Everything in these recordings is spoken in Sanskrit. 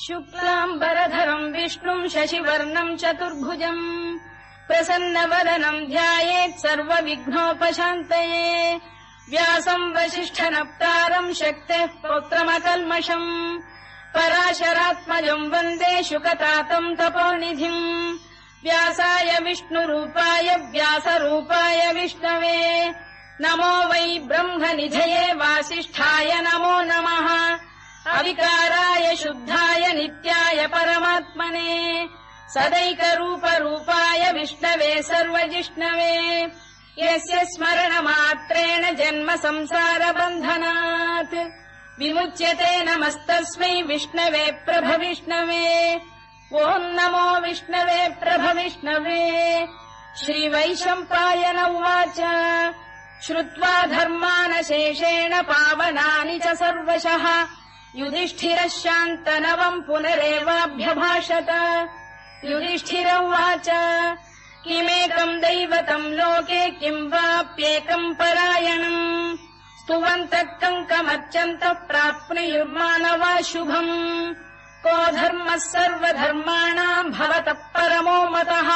शुक्लाम्बरधरम् विष्णुम् शशिवर्णम् चतुर्भुजम् प्रसन्नवदनम् ध्यायेत् सर्वविघ्नोपशान्तये व्यासम् वसिष्ठनप्तारम् शक्तेः पौत्रमकल्मषम् पराशरात्मजम् वन्दे शुकतातम् तपोनिधिम् व्यासाय विष्णुरूपाय व्यासरूपाय विष्णवे नमो वै ब्रह्मनिधये वासिष्ठाय नमो नमः अविकाराय शुद्धाय नित्याय परमात्मने सदैकरूपरूपाय विष्णवे सर्वजिष्णवे यस्य स्मरणमात्रेण जन्म संसारबन्धनात् विमुच्यते नमस्तस्मै विष्णवे प्रभविष्णवे ॐ नमो विष्णवे प्रभविष्णवे श्रीवैशम्पायन उवाच श्रुत्वा धर्मानशेषेण पावनानि च सर्वशः युधिष्ठिरः शान्तनवम् पुनरेवाभ्यभाषत युधिष्ठिर उवाच किमेकम् दैवतम् लोके किम् वाप्येकम् परायणम् स्तुवन्तः कङ्कमर्चन्तः प्राप्नुयुर्मानवा शुभम् को धर्मः सर्वधर्माणाम् भवतः परमो मतः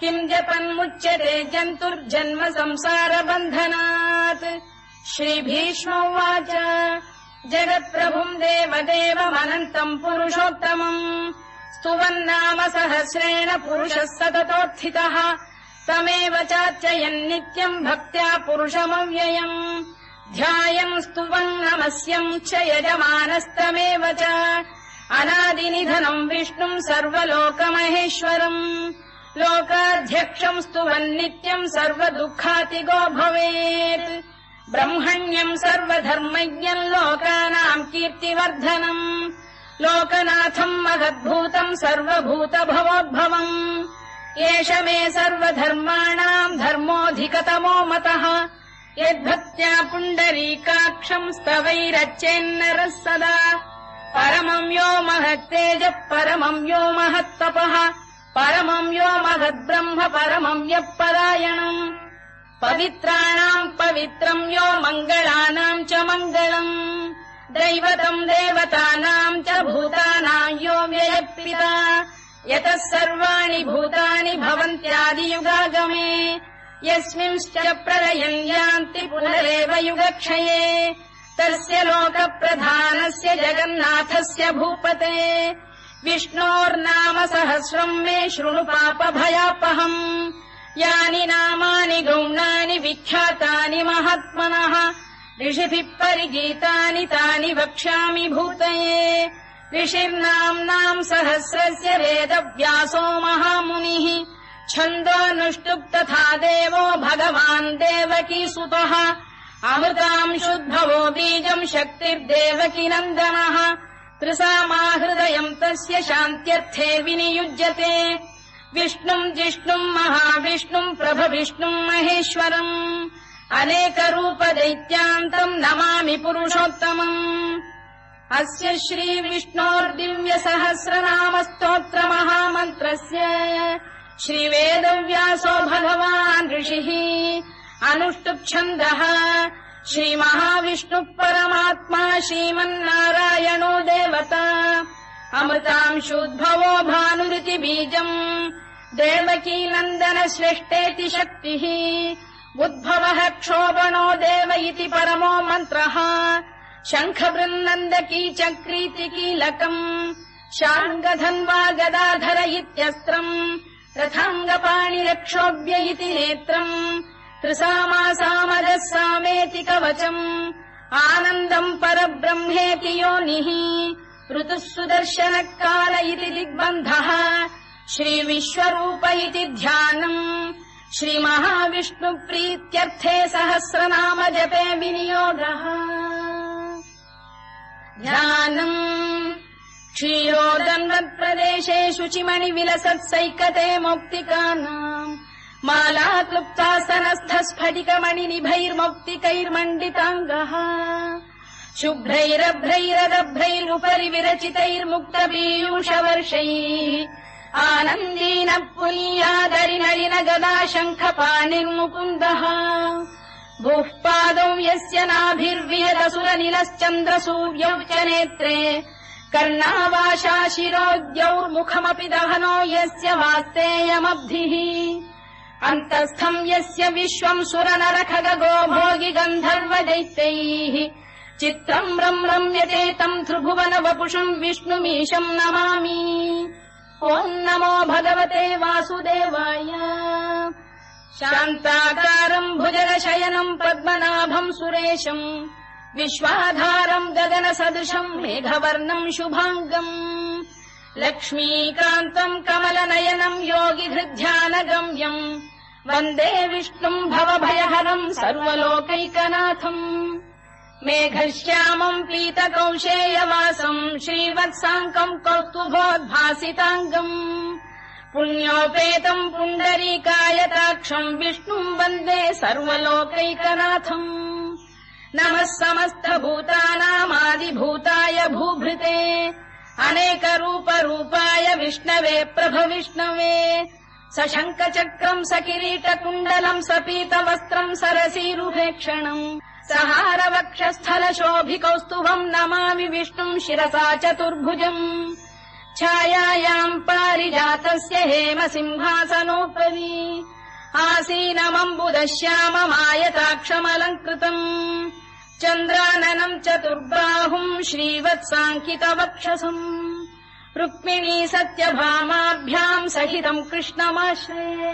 किम् जपन्मुच्यते जन्तुर्जन्म संसारबन्धनात् श्रीभीष्म उवाच जगत्प्रभुम् देवदेवमनन्तम् पुरुषोत्तमम् स्तुवन्नाम सहस्रेण पुरुषः सततोत्थितः तमेव चार्चयन्नित्यम् भक्त्या पुरुषमव्ययम् ध्यायम् स्तुवन् नमस्यम् च यजमानस्तमेव च अनादिनिधनम् विष्णुम् सर्वलोकमहेश्वरम् लोकाध्यक्षम् स्तुवन्नित्यम् सर्वदुःखातिगो भवेत् ब्रह्मण्यम् सर्वधर्मज्ञम् लोकानाम् कीर्तिवर्धनम् लोकनाथम् महद्भूतम् सर्वभूतभवोद्भवम् एष मे सर्वधर्माणाम् धर्मोऽधिकतमो मतः यद्भक्त्या पुण्डरीकाक्षम् स्तवैरच्चेन्नरः सदा परमम् यो महत्तेजः परमम् यो महत्तपः परमम् यो महद्ब्रह्म परमम् यः परायणम् पवित्राणाम् पवित्रम् यो मङ्गलानाम् च मङ्गलम् दैवतम् देवतानाम् च भूतानाम् यो व्ययपिता यतः सर्वाणि भूतानि भवन्त्यादियुगागमे यस्मिंश्च प्रलयम् यान्ति पुनरेव युगक्षये तस्य लोकप्रधानस्य जगन्नाथस्य भूपते विष्णोर्नाम सहस्रम् मे शृणु पापभयापहम् यानि नामानि गौणानि विख्यातानि महात्मनः ऋषिभिः परिगीतानि तानि वक्ष्यामि भूतये ऋषिर्नाम्नाम् सहस्रस्य वेदव्यासो महामुनिः छन्दोऽनुष्टुप् तथा देवो भगवान् देवकीसुतः अमृताम् शुद्भवो बीजम् शक्तिर्देवकी नन्दनः त्रिसामाहृदयम् तस्य शान्त्यर्थे विनियुज्यते विष्णुम् जिष्णुम् महाविष्णुम् प्रभविष्णुम् महेश्वरम् अनेकरूपदैत्यान्तम् नमामि पुरुषोत्तमम् अस्य श्रीविष्णोर्दिव्यसहस्रनामस्तोत्रमहामन्त्रस्य श्रीवेदव्यासो भगवान् ऋषिः अनुष्टुप्छन्दः श्रीमहाविष्णुः परमात्मा श्रीमन्नारायणो देवता अमृतांशुद्भवो भानुरिति बीजम् देवकी नन्दन श्रेष्ठेति शक्तिः उद्भवः क्षोभणो देव इति परमो मन्त्रः शङ्खबृन्नन्दकी चक्रीति कीलकम् शार्ङ्गधन्वा गदाधर इत्यस्त्रम् रथाङ्गपाणिरक्षोभ्य इति नेत्रम् त्रिसामासामजः सामेति कवचम् आनन्दम् परब्रह्मेति योनिः ऋतुः सुदर्शनकाल इति दिग्बन्धः श्रीविश्वरूप इति ध्यानम् श्रीमहाविष्णुप्रीत्यर्थे सहस्रनाम जपे विनियोगः ध्यानम् क्षीरोदन्वत्प्रदेशे शुचिमणिविलसत्सैकते मौक्तिकानाम् माला क्लुप्तासनस्थस्फटिकमणिनिभैर्मौक्तिकैर्मण्डिताङ्गः शुभ्रैरभ्रैरदभ्रैरुपरि विरचितैर्मुक्तपीयूषवर्षैः आनन्दीन पुनीयादरिनलिन गदा शङ्खपाणिर्मुकुन्दः भूः पादौ यस्य नाभिर्वियदसुरनिलश्चन्द्रसूर्यौ च नेत्रे कर्णावाशा शिरोद्यौर्मुखमपि दहनो यस्य वास्तेयमब्धिः अन्तस्थम् यस्य विश्वम् सुरनरखगो भोगि गन्धर्व दैत्यैः चित्रम् रम्यते तम् त्रिभुवन वपुषम् विष्णुमीशम् नमामि। ॐ नमो भगवते वासुदेवाय। शान्ताकारम् भुजगशयनम् पद्मनाभम् सुरेशम् विश्वाधारम् गगनसदृशम् मेघवर्णम् शुभाङ्गम् लक्ष्मीकान्तम् कमलनयनम् योगिहृद्ध्यानगम्यम् वन्दे विष्णुम् भवभयहरम् सर्वलोकैकनाथम् मेघश्यामम् पीतकौशेयवासम् श्रीवत्साङ्कम् कौस्तुभोद्भासिताङ्गम् पुण्योपेतम् पुण्डरीकायताक्षम् विष्णुम् वन्दे सर्वलोकैकनाथम् नमः समस्तभूतानामादिभूताय भूभृते अनेकरूपरूपाय विष्णवे प्रभविष्णवे सशङ्खचक्रम् सकिरीटकुण्डलम् सपीतवस्त्रम् सरसीरुभेक्षणम् सहारवक्षस्थलशोभिकौस्तुभम् नमामि विष्णुम् शिरसा चतुर्भुजम् छायायाम् पारिजातस्य हेमसिंहासनोपरि आसीनमम्बुदश्याममायताक्षमलङ्कृतम् चन्द्राननम् चतुर्बाहुम् श्रीवत्साङ्कितवक्षसम् रुक्मिणी सत्यभामाभ्याम् सहितम् कृष्णमाश्रये।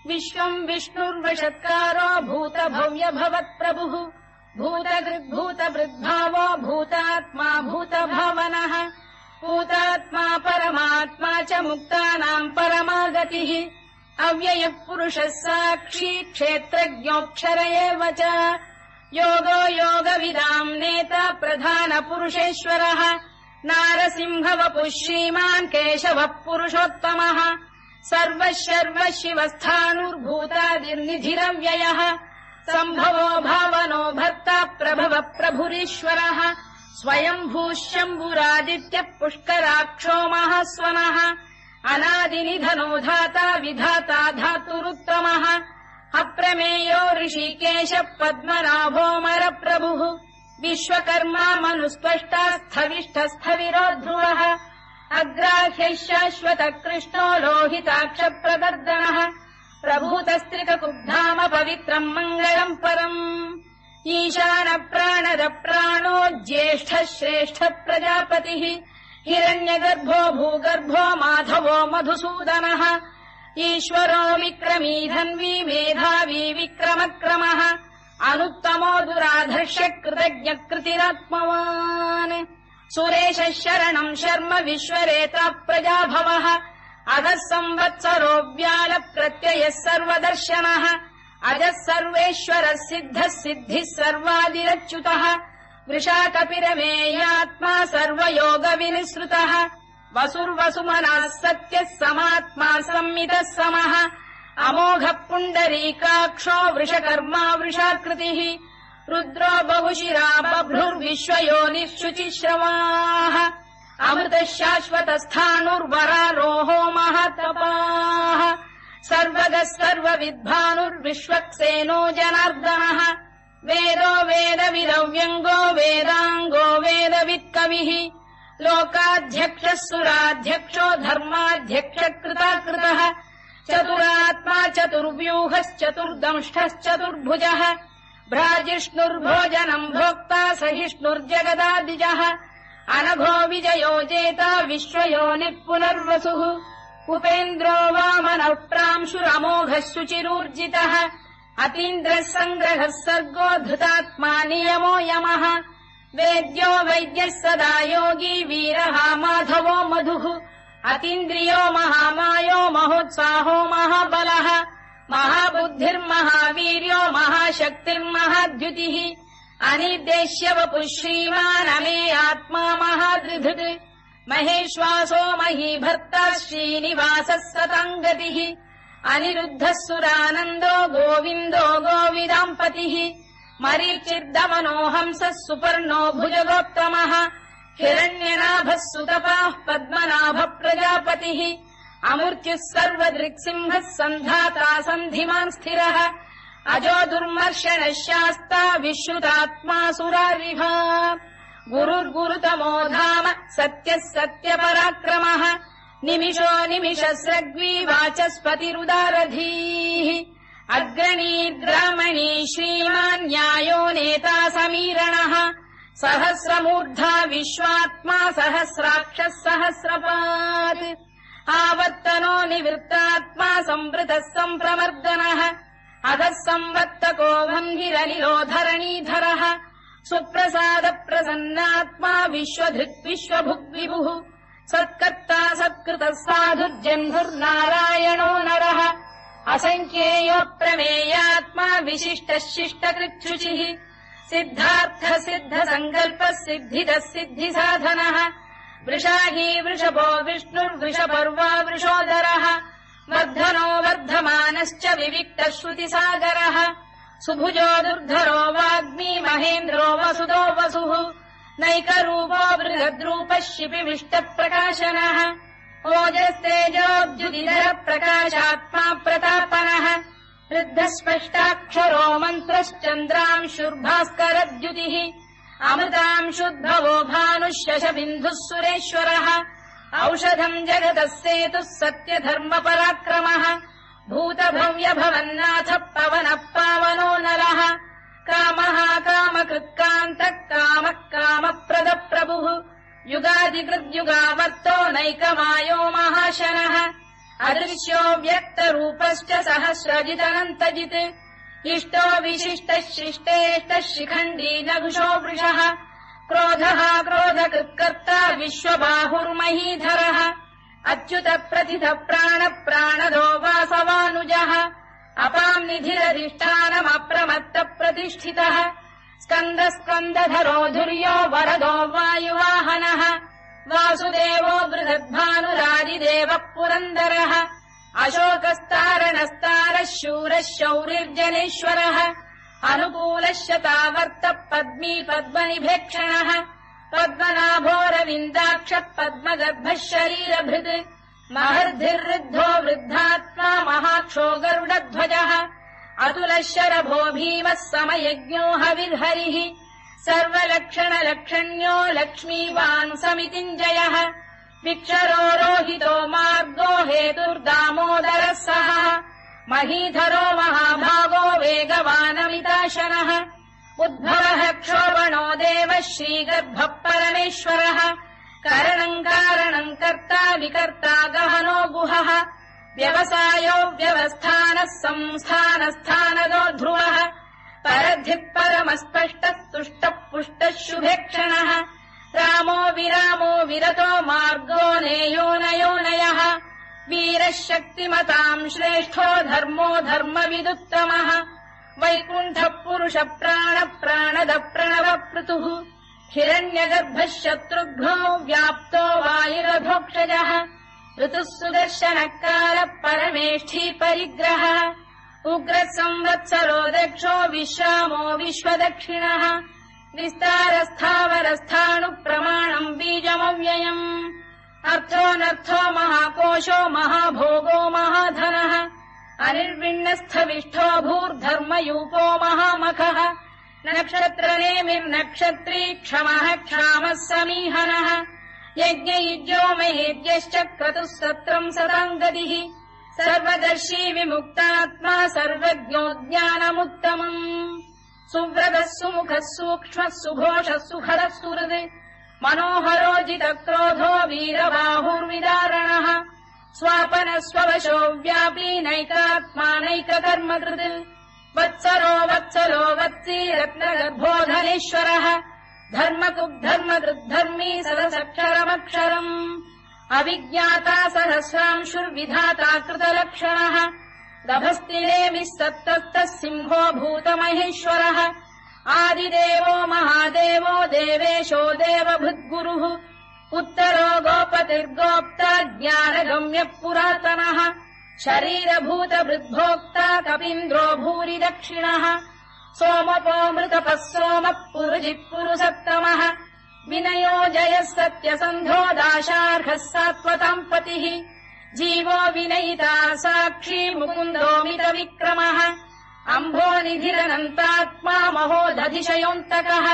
विश्वम् विष्णुर्वषत्कारो भूतभव्य भवत्प्रभुः भूतकृद्भूतभृद्भावो भूतात्मा भूतभावनः भूतात्मा परमात्मा च मुक्तानाम् परमागतिः अव्ययः पुरुषः साक्षी क्षेत्रज्ञोऽक्षर एव च योगो योगविदाम् नेता प्रधानपुरुषेश्वरः नारसिंहवपुः श्रीमान् केशवः पुरुषोत्तमः सर्वः शर्वः शिवस्थाणुर्भूतादिर्निधिरव्ययः सम्भवो भावनो भर्ता प्रभवः प्रभुरीश्वरः स्वयम्भूः शम्भुरादित्यः पुष्कराक्षो महास्वनः अनादिनिधनो धाता विधाता धातुरुत्तमः अप्रमेयो ऋषिकेश पद्मनाभोऽमर प्रभुः विश्वकर्मा मनुस्पष्टा स्थविष्ठस्थविरो ध्रुवः अग्राह्यः शाश्वतः कृष्णो लोहिताक्षप्रदर्दनः प्रभूतस्त्रिककुब्धाम पवित्रम् मङ्गलम् परम् ईशानप्राणदप्राणो ज्येष्ठः श्रेष्ठः प्रजापतिः हिरण्यगर्भो भूगर्भो माधवो मधुसूदनः ईश्वरो विक्रमी धन्वी मेधावी विक्रमक्रमः अनुत्तमो दुराधर्ष्य कृतज्ञकृतिरात्मवान् सुरेशः शरणम् शर्म विश्वरेता प्रजाभवः अधः संवत्सरो व्याल प्रत्ययः सर्वदर्शनः अजः सर्वेश्वरः सिद्धः सिद्धिः सर्वादिरच्युतः वृषाकपिरमेयात्मा सर्वयोगविनिसृतः वसुर्वसुमनः सत्यः समात्मा संमितः समः अमोघः पुण्डरीकाक्षो वृषकर्मा वृषाकृतिः रुद्रो बहुशिरा बभ्रुर्विश्वयोनिः शुचिश्रवाः अमृतः शाश्वतस्थाणुर्वरारोहो महातपाः सर्वगः सर्वविद्भानुर्विश्वक्सेनो जनार्दनः वेदो वेदविदव्यङ्गो वेदाङ्गो वेदवित्कविः लोकाध्यक्षः सुराध्यक्षो धर्माध्यक्षकृताकृतः चतुरात्मा चतुर्व्यूहश्चतुर्दंष्टश्चतुर्भुजः भ्राजिष्णुर्भोजनम् भोक्ता सहिष्णुर्जगदादिजः अनघो विजयो जेता विश्वयोनिः पुनर्वसुः उपेन्द्रो वामनः प्रांशुरमोघः शुचिरूर्जितः अतीन्द्रः सङ्ग्रहः सर्गो धृतात्मा नियमो यमः वेद्यो वैद्यः सदा योगी वीरः माधवो मधुः अतीन्द्रियो महामायो महोत्साहो महाबलः महाबुद्धिर्महावीर्यो महाशक्तिर्महाद्युतिः अनिर्देश्य वपुः श्रीमान् अमे आत्मा महादृधृत् महेश्वासो महीभर्ता श्रीनिवासः सताङ्गतिः अनिरुद्धः सुरानन्दो गोविन्दो गोविदाम्पतिः मरीचिर्दमनो हंसः सुपर्णो भुजगोत्तमः हिरण्यनाभः सुतपाः पद्मनाभः प्रजापतिः अमृत्युः सर्वदृक्सिंहः सन्धाता सन्धिमान् स्थिरः अजो दुर्मर्शनः शास्ता विश्रुतात्मा सुरारिभा गुरुर्गुरुतमो धाम सत्यः सत्यपराक्रमः निमिषो निमिषस्रग्वी वाचस्पतिरुदारधीः अग्रणीर्ग्रामणी श्रीमान् न्यायो नेता समीरणः सहस्रमूर्धा विश्वात्मा सहस्राक्षः सहस्रपात् आवर्तनो निवृत्तात्मा संवृतः सम्प्रमर्दनः अधः संवर्तको वह्निरनिलो धरणीधरः सुप्रसाद प्रसन्नात्मा विश्वधृक् विश्वभुग्विभुः सत्कर्ता सत्कृतः साधुर्जह्नुर्नारायणो नरः असङ्ख्येयो प्रमेयात्मा विशिष्टः शिष्टकृच्छुचिः सिद्धार्थ सिद्ध सङ्कल्पः सिद्धिदः सिद्धिसाधनः वृषाही वृषभो विष्णुर्वृषपर्वा वृषोदरः वर्धनो वर्धमानश्च विविक्तः श्रुतिसागरः सुभुजो दुर्धरो वाग्मी महेन्द्रो वसुदो वसुः नैकरूपो बृहद्रूपः शिपिविष्टप्रकाशनः ओजस्तेजोऽब्जुदिधर प्रकाशात्मा प्रतापनः वृद्धस्पष्टाक्षरो मन्त्रश्चन्द्रांशुर्भास्करद्युतिः अमृतांशुद्भवो भानुः शशबिन्दुः सुरेश्वरः औषधम् जगतः सेतुः सत्यधर्मपराक्रमः भूतभव्यभवन्नाथ पवनः पावनो नरः कामः कामकृत्कान्तः कामः कामप्रदप्रभुः युगादिकृद्युगावर्तो नैकमायो महाशनः अदृश्यो व्यक्तरूपश्च सहस्रजिदनन्तजित् इष्टो विशिष्टः शिष्टेष्टः शिखण्डी नघुषो वृषः क्रोधः क्रोधकृत्कर्ता विश्वबाहुर्महीधरः अच्युत प्रथित प्राण प्राणदो वासवानुजः अपाम् निधिरधिष्ठानमप्रमत्त प्रतिष्ठितः स्कन्द स्कन्दधरो धुर्यो वरदो वायुवाहनः वासुदेवो बृहद्भानुरादिदेवः पुरन्दरः अशोकस्तारणस्तारः शूरः शौरिर्जनेश्वरः अनुकूलः शतावर्तः पद्मी पद्मनिभेक्षणः पद्मनाभोरविन्दाक्षः पद्मगर्भः शरीरभृत् महर्धिर्वृद्धो वृद्धात्मा महाक्षो गरुडध्वजः अतुलः शरभो भीमः समयज्ञो हविर्हरिः सर्वलक्षणलक्षण्यो लक्ष्मीवान् समितिञ्जयः विक्षरो रोहितो मार्गो हेतुर्दामोदरः सः महीधरो महाभागो वेगवानमिताशनः उद्भवः क्षोभणो देवः श्रीगर्भः परमेश्वरः करणम् कारणम् कर्ता विकर्ता गहनो गुहः व्यवसायो व्यवस्थानः संस्थानस्थानदो ध्रुवः परद्धिः परमस्पष्टः तुष्टः पुष्टः शुभेक्षणः रामो विरामो विरतो मार्गो नेयोनयोनयः वीरः शक्तिमताम् श्रेष्ठो धर्मो धर्मविदुत्तमः वैकुण्ठः पुरुष प्राण प्राणद प्रणव पृतुः हिरण्यगर्भः शत्रुघ्नो व्याप्तो वायुरधोक्षजः ऋतुः सुदर्शनकालः परमेष्ठी परिग्रहः उग्रः संवत्सरो दक्षो विश्रामो विश्वदक्षिणः विस्तारस्थावरस्थाणुः प्रमाणम् बीजमव्ययम् अर्थोऽनर्थो महाकोशो महाभोगो महाधनः अनिर्विण्णस्थविष्ठो भूर्धर्मयूपो महामखः नक्षत्रनेमिर्नक्षत्री क्षमः क्षामः समीहनः यज्ञयुज्यो महेद्यश्च क्रतुः सत्रम् सताम् गतिः सर्वदर्शी विमुक्तात्मा सर्वज्ञो ज्ञानमुत्तमम् सुव्रतः सुमुखः सूक्ष्मः सुघोषः सुखरः सुहृद् मनोहरोजितक्रोधो वीरबाहुर्विदारणः स्वापनः स्ववशो व्यापी नैकात्मानैककर्मकृत् वत्सरो वत्सलो वत्सी रत्नगर्भोधनेश्वरः धर्मकुग्धर्मकृद्धर्मी सदसक्षरमक्षरम् अविज्ञाता सहस्रांशुर्विधाता कृतलक्षणः दभस्तिनेमिः सत्तस्तः सिंहो भूतमहेश्वरः आदिदेवो महादेवो देवेशो देवभृद्गुरुः उत्तरो गोपतिर्गोप्ता ज्ञानगम्यः पुरातनः शरीरभूतभृद्भोक्ता कपीन्द्रो भूरि दक्षिणः सोमपोऽमृतपः सोमः पुरुजिः पुरुसत्तमः विनयो जयः सत्यसन्धो दाशार्हः सात्वताम् पतिः जीवो विनयिता साक्षी मुकुन्दोमित विक्रमः अम्भोनिधिरनन्तात्मा महोदधिशयोऽन्तकः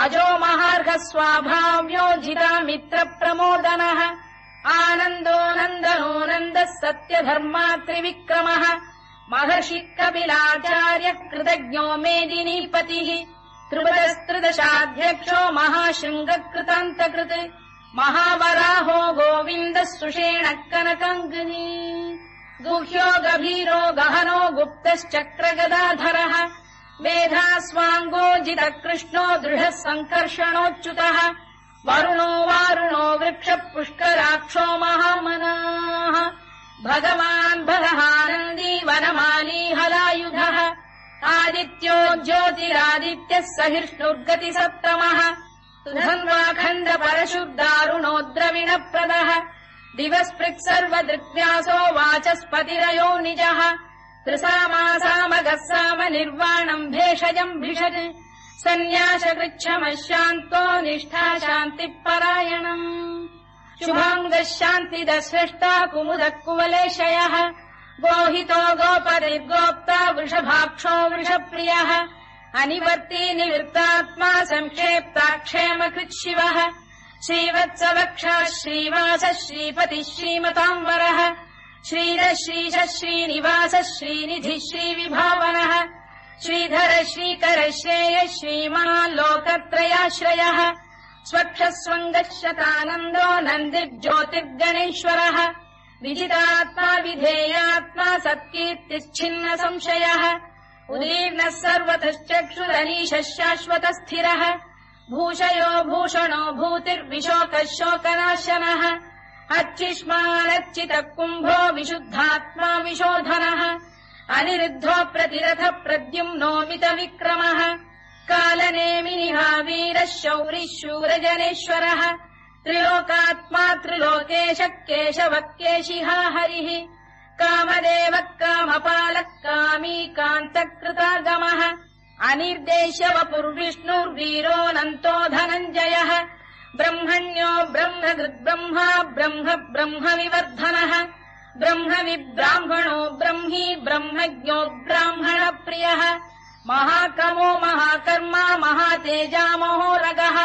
अजो महार्घ स्वाभाव्यो जिता मित्र प्रमोदनः आनन्दो नन्दनो नन्दः सत्यधर्मा त्रिविक्रमः महर्षि कपिलाचार्य कृतज्ञो मेदिनीपतिः त्रिपदस्त्रिदशाध्यक्षो महाशृङ्गकृतान्तकृत् महावराहो गोविन्दः सुषेणः कनकाङ्गिनी गुह्यो गभीरो गहनो गुप्तश्चक्रगदाधरः मेधास्वाङ्गो जितः कृष्णो दृढः सङ्कर्षणोच्युतः वरुणो वारुणो वृक्षः पुष्कराक्षो महामनाः भगवान् भगहानन्दी वनमाली हलायुधः आदित्यो ज्योतिरादित्यः सहिष्णुर्गतिसप्तमः सुधन्वाखण्ड परशुर्दारुणो द्रविणप्रदः दिवस्पृक् सर्वदृक्व्यासो वाचस्पतिरयो निजः त्रिसामासामगः साम निर्वाणम् भेषजम् भिषज सन्न्यासकृच्छमः शान्तो निष्ठा शान्तिपरायणम् शुभाङ्गः शान्तिदः स्रष्टा कुमुदः कुवलेशयः गोहितो गोपतिर्गोप्ता वृषभाक्षो वृषप्रियः अनिवर्ती निवृत्तात्मा संक्षेप्ता क्षेमकृत् शिवः श्रीवत्सवक्षः श्रीवासः श्रीपतिः श्रीमताम्बरः श्रीधः श्रीशः श्रीनिवासः श्रीनिधिः श्रीविभावनः श्रीधर श्रीकर श्रेयः श्रीमान् लोकत्रयाश्रयः स्वक्षः स्वङ्गः शतानन्दो नन्दिर्ज्योतिर्गणेश्वरः विजितात्मा विधेयात्मा सत्कीर्तिश्छिन्न संशयः उदीर्णः सर्वतश्चक्षुरनीशः शाश्वतस्थिरः भूषयो भूषणो भूतिर्विशोकः शोकनाशनः अर्चिष्मानर्चितः कुम्भो विशुद्धात्मा विशोधनः अनिरुद्धो प्रतिरथ प्रद्युम्नोमित विक्रमः कालनेमिनिहा वीरः शौरिः शूरजनेश्वरः त्रिलोकात्मा त्रिलोकेशः केशवः केशिहा हरिः कामदेवः कामपालः कामी कान्तकृतागमः अनिर्देश्य वपुर्विष्णुर्वीरोऽनन्तो धनञ्जयः ब्रह्मण्यो ब्रह्मकृद्ब्रह्मा ब्रह्म ब्रह्मविवर्धनः ब्रह्मविब्राह्मणो ब्रह्मी ब्रह्मज्ञो ब्राह्मणप्रियः महाक्रमो महाकर्मा महातेजा महोरगः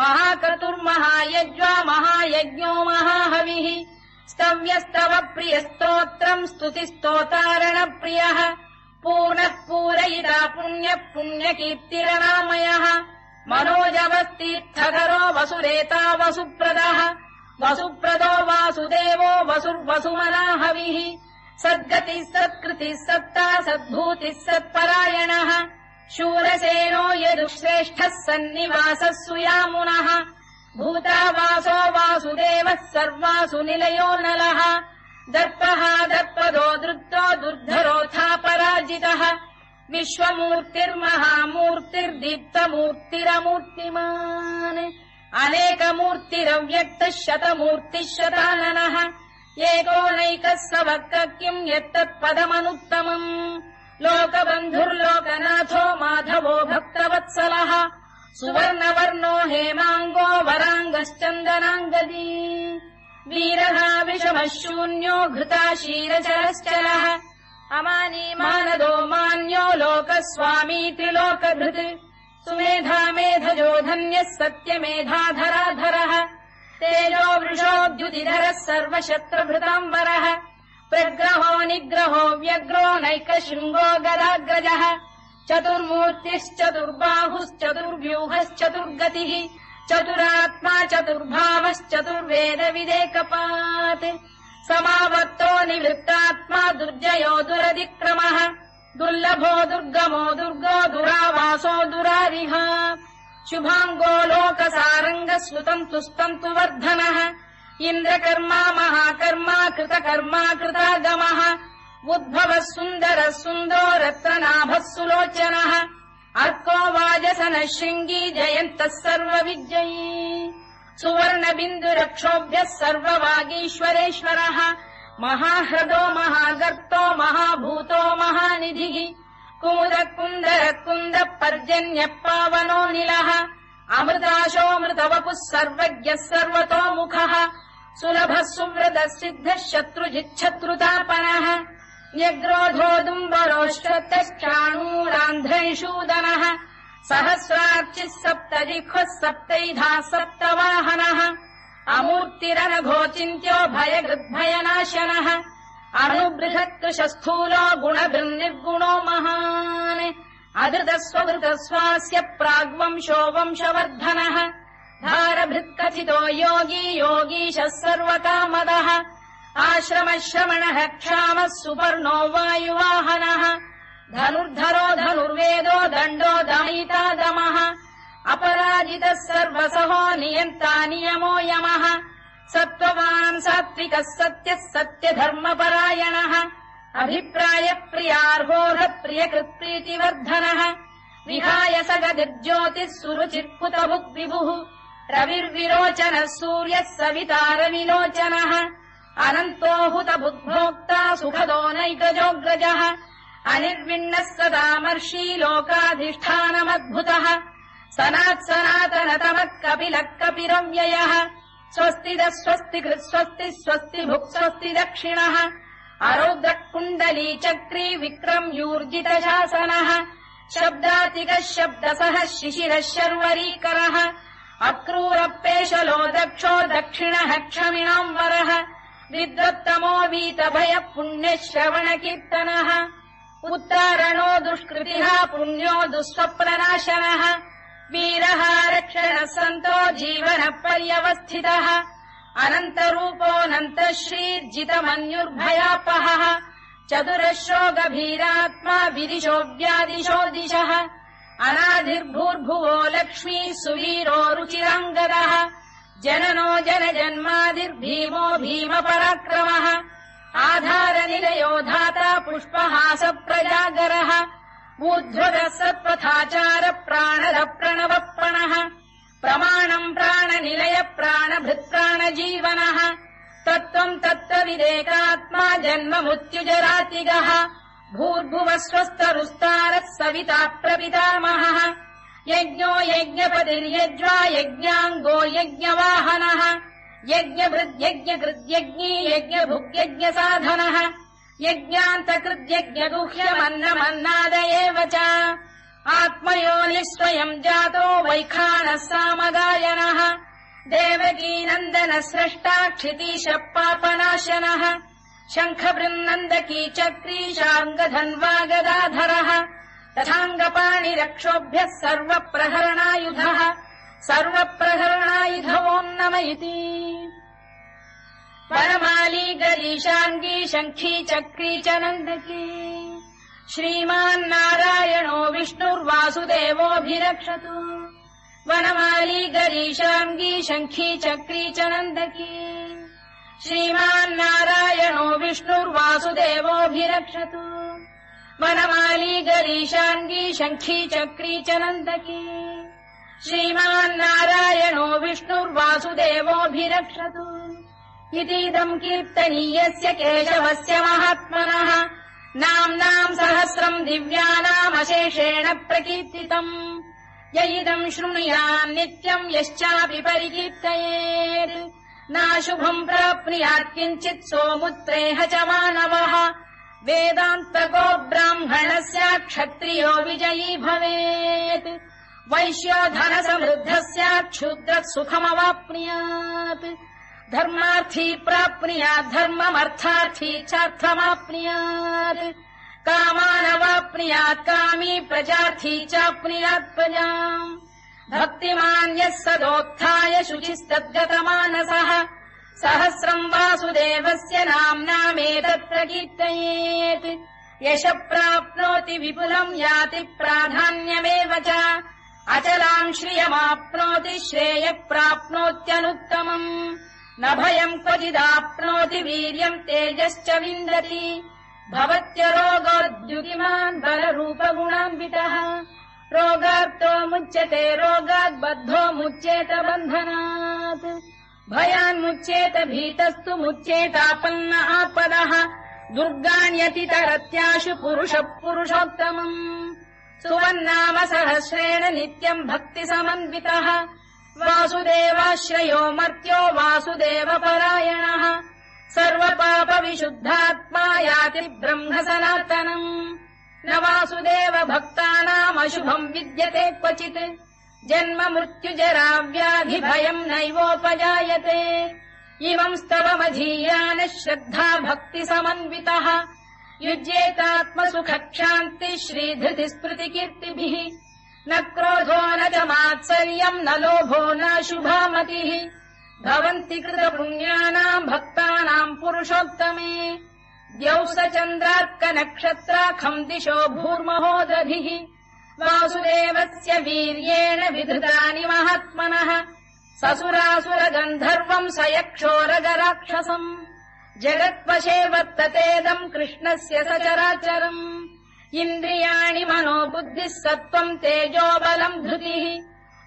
महाक्रतुर्महायज्वा महायज्ञो महाहविः स्तव्यस्तव प्रियस्तोत्रम् स्तुतिस्तोतारणप्रियः पूर्णः पूरयिता पुण्यः पुण्यकीर्तिरनामयः मनोजवस्तीर्थकरो वसुरेता वसुप्रदः वसुप्रदो वासुदेवो वसुर्वसुमनाहविः सद्गतिः सत्कृतिः सत्ता सद्भूतिः सत्परायणः शूरसेनो यदुश्रेष्ठः सन्निवासः सुयामुनः भूतावासो वासुदेवः सर्वासु निलयो नलः दर्पः दर्पदो दृप्तो दुर्धरोऽथा पराजितः विश्वमूर्तिर्महामूर्तिर्दीप्तमूर्तिरमूर्तिमान् अनेकमूर्तिरव्यक्तः शतमूर्तिः शताननः एकोनैकः सवक् किम् यत्तत्पदमनुत्तमम् लोकबन्धुर्लोकनाथो माधवो भक्तवत्सलः सुवर्णवर्णो हेमाङ्गो वराङ्गश्चन्दनाङ्गदी वीरः विषमः शून्यो घृता शीरचरश्चलः अमानी मानदो मान्यो लोकस्वामी त्रिलोकधृत् सुमेधा मेधजो धन्यः सत्यमेधाधराधरः तेजो वृषोद्युतिधरः सर्वशत्रुभृताम्बरः प्रग्रहो निग्रहो व्यग्रो नैकशृङ्गो गदाग्रजः चतुर्मूर्तिश्चतुर्बाहुश्चतुर्व्यूहश्चतुर्गतिः चतुरात्मा चतुर्भावश्चतुर्वेदविदेकपात् समावर्तो निवृत्तात्मा दुर्जयो दुरतिक्रमः दुर्लभो दुर्गमो दुर्गो दुरावासो दुरारिः शुभाङ्गो लोकसारङ्गः सुतन्तु वर्धनः इन्द्रकर्मा महाकर्मा कृतकर्मा कृतागमः उद्भवः सुन्दरः सुन्दरो रत्ननाभः सुलोचनः अर्को वाजसनः शृङ्गी जयन्तः सर्वविजयी सुवर्णबिन्दुरक्षोभ्यः सर्ववागीश्वरेश्वरः महाह्रदो महागर्तो महाभूतो महानिधिः कुमुदः कुन्दरः कुन्दः पर्जन्यः पावनो निलः अमृताशोऽमृतवपुः सर्वज्ञः सर्वतोमुखः सुलभः सुव्रतः सिद्धः शत्रुजिच्छत्रुतापनः न्यग्रोधोदुम्बरोश्चतश्चाणूरान्ध्रैषूदनः सहस्रार्चिः सप्तजिह्वः सप्तैधा सप्तवाहनः अमूर्तिरनघोचिन्त्यो भयगृद्भयनाशनः अणुबृहत्कृशस्थूलो गुणभृन्निर्गुणो महान् अधृतस्वधृतस्वास्य प्राग्वंशो वंशवर्धनः धारभृत्कथितो योगी योगीशः सर्वकामदः आश्रमश्रमणः क्षामः सुपर्णो वायुवाहनः धनुर्धरो धनुर्वेदो दण्डो दमयिता दमः अपराजितः सर्वसहो नियन्ता नियमो यमः सत्त्ववान् सात्विकः सत्यः सत्यधर्मपरायणः अभिप्रायप्रियार्होः प्रियकृत्प्रीतिवर्धनः विहाय सगदिर्ज्योतिः सुरुचिर्कुतभुग्विभुः रविर्विरोचनः सूर्यः सवितारविलोचनः अनन्तो हुतभुग्भोक्ता सुखदो नैकजोऽग्रजः अनिर्विण्णः सदामर्षी लोकाधिष्ठानमद्भुतः सनात्सनातनतमः कपिलः कपिरव्ययः स्वस्तिदः स्वस्तिकृत् स्वस्ति स्वस्ति भुक् स्वस्ति दक्षिणः अरौद्रः कुण्डली चक्री विक्रम्यूर्जितशासनः शब्दातिकः शब्दसः शिशिरः शर्वरीकरः अक्रूरपेशलो दक्षो दक्षिणः क्षमिणाम्बरः विद्वत्तमो वीतभयः पुण्यः श्रवणकीर्तनः उत्तारणो दुष्कृतिः पुण्यो दुःस्वप्ननाशनः वीरः रक्षणः सन्तो जीवनः पर्यवस्थितः अनन्तरूपोऽनन्तः श्रीर्जितमन्युर्भयापहः चतुरश्रो गभीरात्मा विदिशो व्यादिशो दिशः अनाधिर्भूर्भुवो लक्ष्मी सुवीरो रुचिराङ्गदः जननो जनजन्मादिर्भीमो भीमपराक्रमः आधारनिलयो धाता पुष्पहास प्रजागरः ऊर्ध्वगः सत्पथाचार प्राणद प्रणवप्रणः प्रमाणम् प्राणनिलय प्राणभृत्प्राणजीवनः तत्त्वम् तत्त्वविदेकात्मा जन्म मृत्युजरातिगः भूर्भुवः स्वस्तरुस्तारः सविता प्रपितामहः यज्ञो यज्ञपतिर्यज्वा यज्ञाङ्गो यज्ञवाहनः यज्ञभृद्यज्ञकृद्यज्ञी यज्ञभुग्यज्ञसाधनः यज्ञान्तकृद्यज्ञगुह्यमन्नमन्नाद एव च आत्मयोनिः स्वयम् जातो वैखानः सामगायनः देवकीनन्दन स्रष्टा क्षितीशः पापनाशनः शङ्खबृन्नन्दकी चक्री शार्ङ्गधन्वा गदाधरः तथाङ्गपाणिरक्षोभ्यः सर्वप्रहरणायुधः सर्वप्रहरणायुधवोन्नम इति वनमाली गरीशाङ्गी शङ्खी चक्री च नन्दकी श्रीमान्नारायणो विष्णुर्वासुदेवोऽभिरक्षतु वनमाली गरीशाङ्गी शङ्खी चक्री च नन्दकी श्रीमान्नारायणो विष्णुर्वासुदेवोऽभिरक्षतु वनमाली गरीशाङ्गी शङ्खी चक्री च नन्दकी श्रीमान्नारायणो विष्णुर्वासुदेवोऽभिरक्षतु इतीदम् कीर्तनीयस्य केशवस्य महात्मनः नाम्नाम् सहस्रम् दिव्यानामशेषेण प्रकीर्तितम् य इदम् शृणुयान् नित्यम् यश्चापि परिकीर्तयेत् नाशुभम् प्राप्नुयात् किञ्चित् सोमुत्रेह च मानवः वेदान्तको ब्राह्मणस्य क्षत्रियो विजयी भवेत् वैश्यो धनसमृद्धः स्यात् क्षुद्रः सुखमवाप्नुयात् धर्मार्थी प्राप्नुयात् धर्ममर्थार्थी चार्थमाप्नुयात् कामानवाप्नुयात् कामी प्रजार्थी चाप्नुयात् प्रजाम् भक्तिमान् यः सदोत्थाय शुचिस्तद्गतमानसः सहस्रम् वासुदेवस्य नाम्नामेतत् प्रकीर्तयेत् यशः प्राप्नोति विपुलम् याति प्राधान्यमेव च अचलाम् श्रियमाप्नोति श्रेयः प्राप्नोत्यनुत्तमम् न भयम् क्वचिदाप्नोति वीर्यम् तेजश्च विन्दति भवत्यरोगोद्युतिमान् बलरूपगुणान्वितः रोगार्तो मुच्यते रोगात् बद्धो मुच्येत बन्धनात् भयान्मुच्येत भीतस्तु मुच्येतापन्न आपदः दुर्गाण्यतितरत्याशु पुरुषः पुरुषोत्तमम् सुवन्नाम सहस्रेण नित्यम् भक्तिसमन्वितः वासुदेवाश्रयो मर्त्यो वासुदेवपरायणः सर्वपापविशुद्धात्मा याति ब्रह्म सनातनम् न वासुदेव भक्तानामशुभम् विद्यते क्वचित् जन्म मृत्युजराव्याधि भयम् नैवोपजायते इमम् स्तवमधीयानः श्रद्धा भक्तिसमन्वितः युज्येतात्मसुखक्षान्तिः श्रीधृतिस्मृतिकीर्तिभिः न क्रोधो न च मात्सर्यम् न लोभो न शुभामतिः भवन्ति कृतपुण्यानाम् भक्तानाम् पुरुषोत्तमे द्यौः स चन्द्रार्कनक्षत्राखम् दिशो भूर्महो दधिः वासुदेवस्य वीर्येण विधृतानि महात्मनः ससुरासुरगन्धर्वम् स यक्षोरगराक्षसम् जगत्वशे वर्ततेदम् कृष्णस्य सचराचरम् इन्द्रियाणि मनो बुद्धिः सत्त्वम् तेजो बलम् धृतिः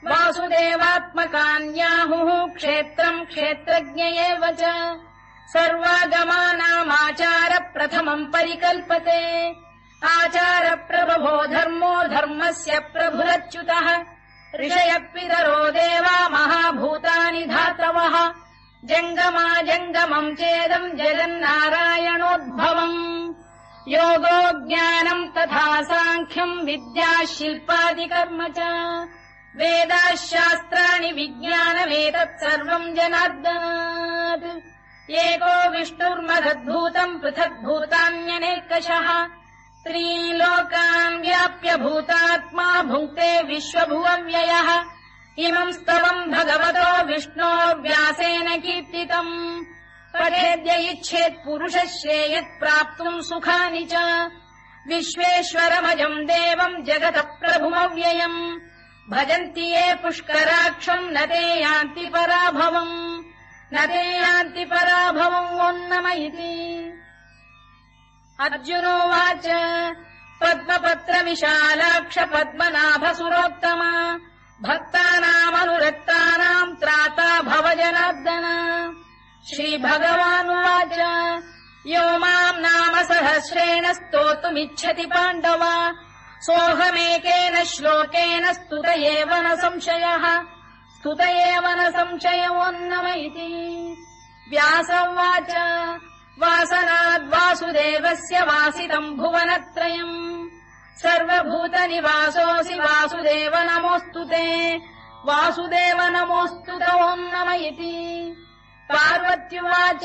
वासुदेवात्मकान्याहुः क्षेत्रम् क्षेत्रज्ञ एव च सर्वागमानामाचार प्रथमम् परिकल्पते आचार प्रभवो धर्मो धर्मस्य प्रभुरच्युतः ऋषयः पितरो देवा महाभूतानि धातवः जङ्गमा जङ्गमम् चेदम् जगन्नारायणोद्भवम् योगो ज्ञानम् तथा साङ्ख्यम् विद्या शिल्पादिकर्म च वेदाः शास्त्राणि विज्ञानमेतत् सर्वम् जनार्दनात् एको विष्णुर्महद्भूतम् पृथग्भूतान्यनेकशः त्रीन् लोकान् व्याप्य भूतात्मा भुङ्क्ते विश्वभुवव्ययः इमम् स्तवम् भगवतो विष्णोर्व्यासेन कीर्तितम् पठेद्य इच्छेत् पुरुषः श्रेयत् प्राप्तुम् सुखानि च विश्वेश्वरमजम् देवम् जगतः प्रभुमव्ययम् भजन्ति ये पुष्कराक्षम् न ते यान्ति पराभवम् न ते यान्ति पराभवम् वोन्नम इति अर्जुनोवाच पद्मपत्र विशालाक्ष पद्मनाभसुरोत्तम भक्तानामनुरक्तानाम् त्राता भव जनार्दन श्रीभगवानुवाच यो माम् नाम सहस्रेण स्तोतुमिच्छति पाण्डव सोऽहमेकेन श्लोकेन स्तुत एव न संशयः स्तुत एव न संशयोन्नम इति व्यासोवाच वासनाद्वासुदेवस्य वासितम् भुवनत्रयम् सर्वभूतनिवासोऽसि वासुदेव नमोऽस्तु ते वासुदेव नमोऽस्तु ते ओन्नम इति पार्वत्युवाच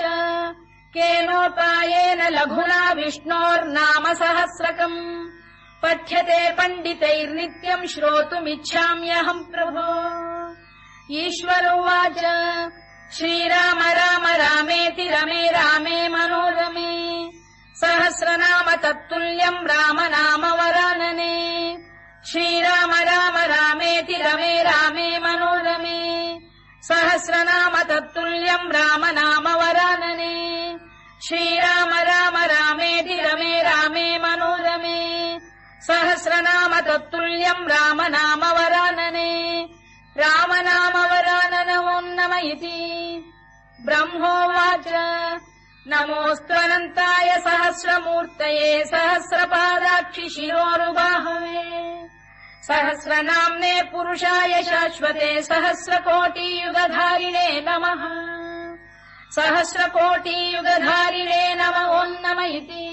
केनोपायेन लघुना विष्णोर्नाम सहस्रकम् पठ्यते पण्डितैर्नित्यम् श्रोतुमिच्छाम्यहम् प्रभो ईश्वरोवाच श्रीराम राम रामेति रमे रामे मनोरमे सहस्रनाम तत्तुल्यम् राम नाम वरानने श्रीराम राम रामेति रमे रामे मनोरमे सहस्रनाम तत्तुल्यम् राम नाम वरानने श्रीराम राम रामेति रमे रामे मनोरमे सहस्रनाम तत्तुल्यम् राम नाम वरानने राम नाम वराननमोन्नम इति ब्रह्मोवाच नमोऽस्त्वनन्ताय सहस्रमूर्तये सहस्रपादाक्षि शिरोरुबाहवे सहस्रनाम्ने पुरुषाय शाश्वते सहस्रकोटियुगधारिणे नमः सहस्रकोटियुगधारिणे नम ओन्नम इति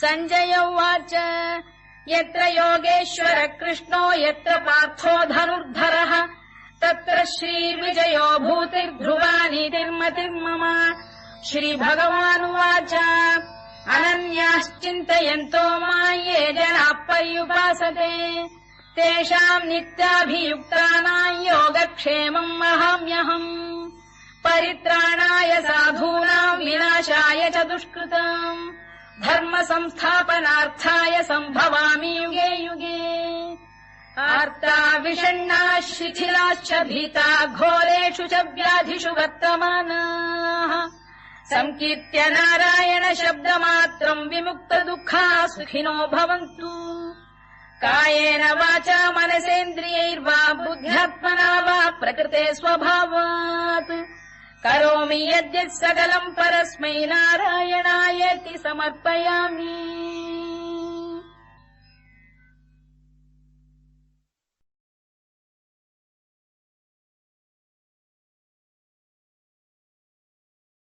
सञ्जय उवाच यत्र योगेश्वर कृष्णो यत्र पार्थो धनुर्धरः तत्र श्रीर्विजयो भूतिर्ध्रुवा नीतिर्मतिर्मम श्रीभगवानुवाच अनन्याश्चिन्तयन्तो मां ये जनाः पर्युपासते तेषाम् नित्याभियुक्तानाम् योगक्षेमम् वहाम्यहम् परित्राणाय साधूनाम् विनाशाय च दुष्कृताम् धर्म संस्थापनार्थाय सम्भवामि युगे युगे आर्ता विषण्णाः शिथिलाश्च भीता घोरेषु च व्याधिषु वर्तमानाः संकीर्त्य नारायण शब्दमात्रम् विमुक्त दुःखाः सुखिनो भवन्तु कायेन वाचा मनसेन्द्रियैर्वा बुद्ध्यात्मना वा प्रकृते स्वभावात् करोमि यद्यत् सकलम् परस्मै नारायणायेति समर्पयामि।